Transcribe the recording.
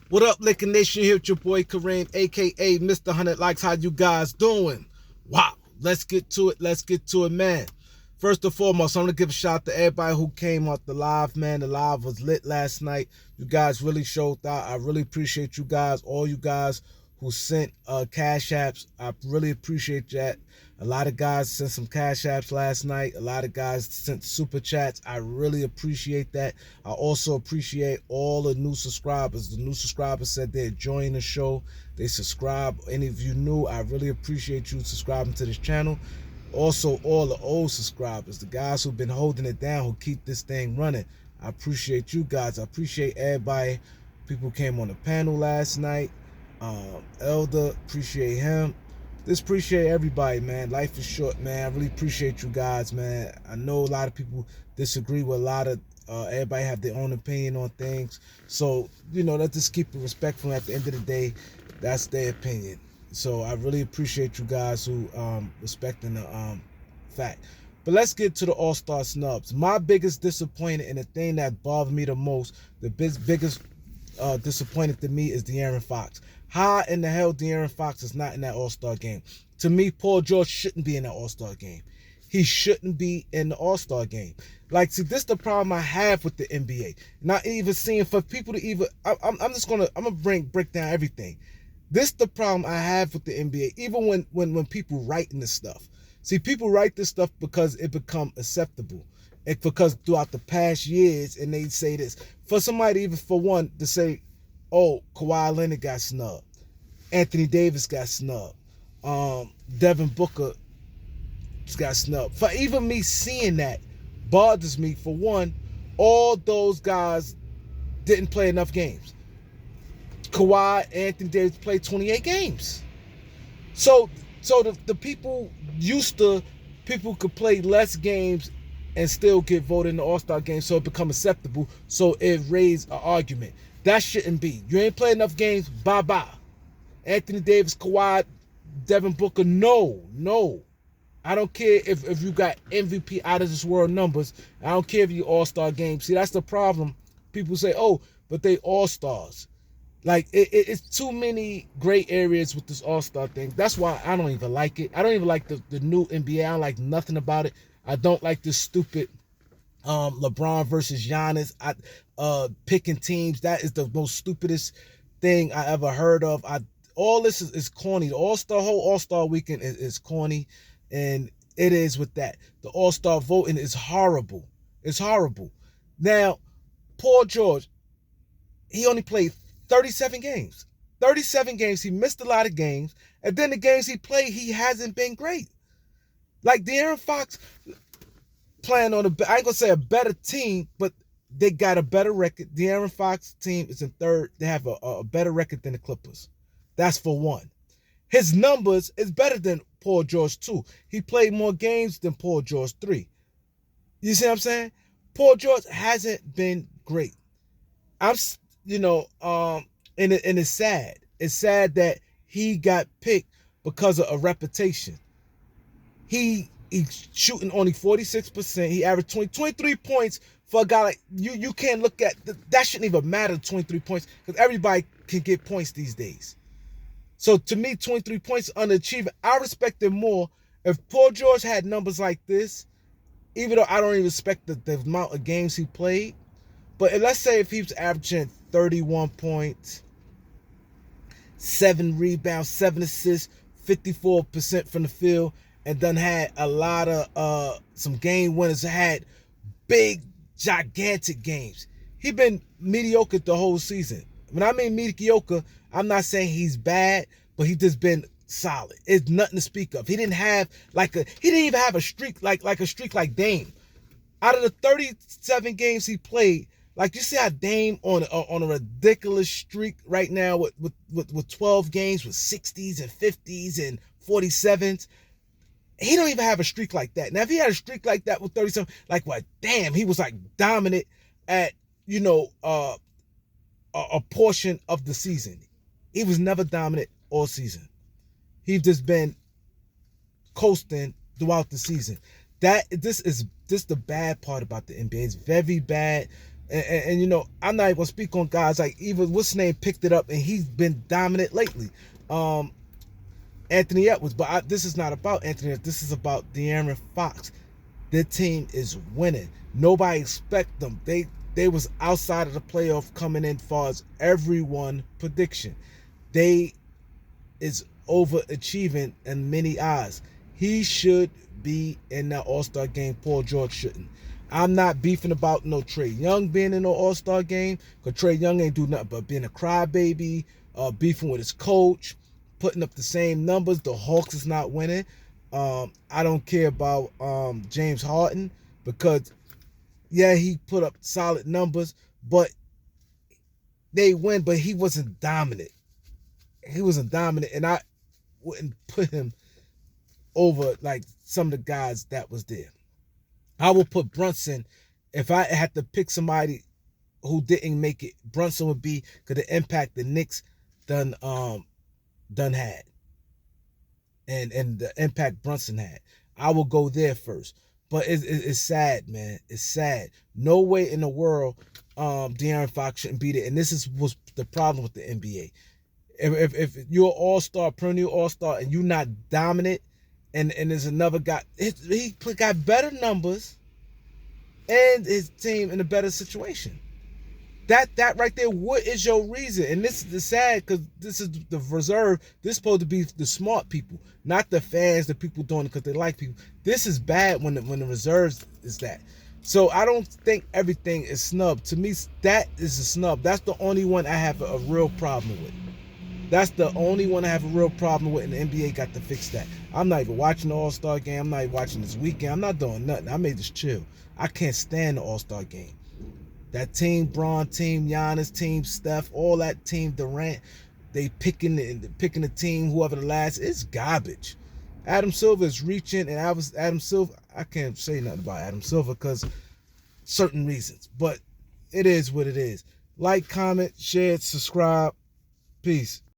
What up, Liquor Nation? Here with your boy Kareem, aka Mr. 100 Likes. How you guys doing? Wow, let's get to it. Let's get to it, man. First and foremost, I'm gonna give a shout out to everybody who came out the live, man. The live was lit last night. You guys really showed out. I really appreciate you guys, all you guys who sent cash apps. I really appreciate that. A lot of guys sent some cash apps last night. A lot of guys sent super chats. I really appreciate that. I also appreciate all the new subscribers. The new subscribers said they're enjoying the show. They subscribe. Any of you new, I really appreciate you subscribing to this channel. Also, all the old subscribers, the guys who've been holding it down, who keep this thing running. I appreciate you guys. I appreciate everybody. People came on the panel last night. Elder, appreciate him. Just appreciate everybody, man. Life is short, man. I really appreciate you guys, man. I know a lot of people disagree with a lot of everybody have their own opinion on things. So, let's just keep it respectful. At the end of the day, that's their opinion. So I really appreciate you guys who respecting the fact. But let's get to the All-Star snubs. My biggest disappointment and the thing that bothered me the most, the biggest disappointed to me is De'Aaron Fox. How in the hell De'Aaron Fox is not in that All-Star game? To me, Paul George shouldn't be in that All-Star game. He shouldn't be in the All-Star game. Like, see, this is the problem I have with the NBA. Not even seeing for people to even. I'm gonna break down everything. This is the problem I have with the NBA. Even when people writing this stuff. See, people write this stuff because it become acceptable. Because throughout the past years, and they say this. For somebody, even for one, to say, oh, Kawhi Leonard got snubbed. Anthony Davis got snubbed. Devin Booker got snubbed. For even me seeing that bothers me. For one, all those guys didn't play enough games. Kawhi, Anthony Davis played 28 games. So the people used to, people could play less games and still get voted in the All-Star game, so it become acceptable, so it raised an argument. That shouldn't be. You ain't played enough games, bye-bye. Anthony Davis, Kawhi, Devin Booker, no. I don't care if you got MVP out of this world numbers. I don't care if you All-Star game. See, that's the problem. People say, oh, but they All-Stars. Like, it's too many gray areas with this All-Star thing. That's why I don't even like it. I don't even like the new NBA. I don't like nothing about it. I don't like this stupid LeBron versus Giannis picking teams. That is the most stupidest thing I ever heard of. All this is corny. The whole All-Star weekend is corny, and it is with that. The All-Star voting is horrible. It's horrible. Now, Paul George, he only played 37 games. 37 games. He missed a lot of games. And then the games he played, he hasn't been great. Like De'Aaron Fox playing on I ain't gonna say a better team, but they got a better record. De'Aaron Fox team is in third. They have a better record than the Clippers. That's for one. His numbers is better than Paul George 2. He played more games than Paul George 3. You see what I'm saying? Paul George hasn't been great. And it's sad. It's sad that he got picked because of a reputation. He's shooting only 46%. He averaged 23 points for a guy like you can't look at that shouldn't even matter, 23 points, because everybody can get points these days. So to me, 23 points is underachieving. I respect him more if Paul George had numbers like this, even though I don't even respect the amount of games he played. But let's say if he was averaging 31 points, 7 rebounds, 7 assists, 54% from the field, and then had a lot of some game winners, had big, gigantic games. He been mediocre the whole season. When I mean mediocre, I'm not saying he's bad, but he just been solid. It's nothing to speak of. He didn't even have a streak like a streak like Dame. Out of the 37 games he played, like you see how Dame on a ridiculous streak right now with 12 games with 60s and 50s and 47s. He don't even have a streak like that. Now, if he had a streak like that with 37, like what? Damn, he was like dominant at a portion of the season. He was never dominant all season. He's just been coasting throughout the season. This is the bad part about the NBA. It's very bad. And you know, I'm not even gonna speak on guys like even what's his name picked it up and he's been dominant lately. Anthony Edwards, but this is not about Anthony Edwards. This is about De'Aaron Fox. Their team is winning. Nobody expect them. They was outside of the playoff coming in far as everyone prediction. They is overachieving in many eyes. He should be in that All-Star game. Paul George shouldn't. I'm not beefing about no Trae Young being in the All-Star game, because Trae Young ain't do nothing but being a crybaby, beefing with his coach, putting up the same numbers. The Hawks is not winning. I don't care about James Harden, because yeah, he put up solid numbers, but they win, but he wasn't dominant. He wasn't dominant, and I wouldn't put him over like some of the guys that was there. I will put Brunson, if I had to pick somebody who didn't make it, Brunson would be, because the impact the Knicks done had, and the impact Brunson had. I will go there first. But it's sad, man. It's sad. No way in the world De'Aaron Fox shouldn't be there. And this was the problem with the NBA. If you're an all-star, perennial all-star, and you're not dominant, and there's another guy, he got better numbers and his team in a better situation. That right there, what is your reason? And this is the sad, because this is the reserve. This is supposed to be the smart people, not the fans, the people doing it because they like people. This is bad when the reserves is that. So I don't think everything is snub. To me, that is a snub. That's the only one I have a real problem with. That's the only one I have a real problem with, and the NBA got to fix that. I'm not even watching the All-Star game. I'm not even watching this weekend. I'm not doing nothing. I may just chill. I can't stand the All-Star game. That team Braun, team Giannis, team Steph, all that team Durant, they picking the team, whoever the last, it's garbage. Adam Silver is reaching, and Adam Silver, I can't say nothing about Adam Silver because certain reasons, but it is what it is. Like, comment, share, subscribe. Peace.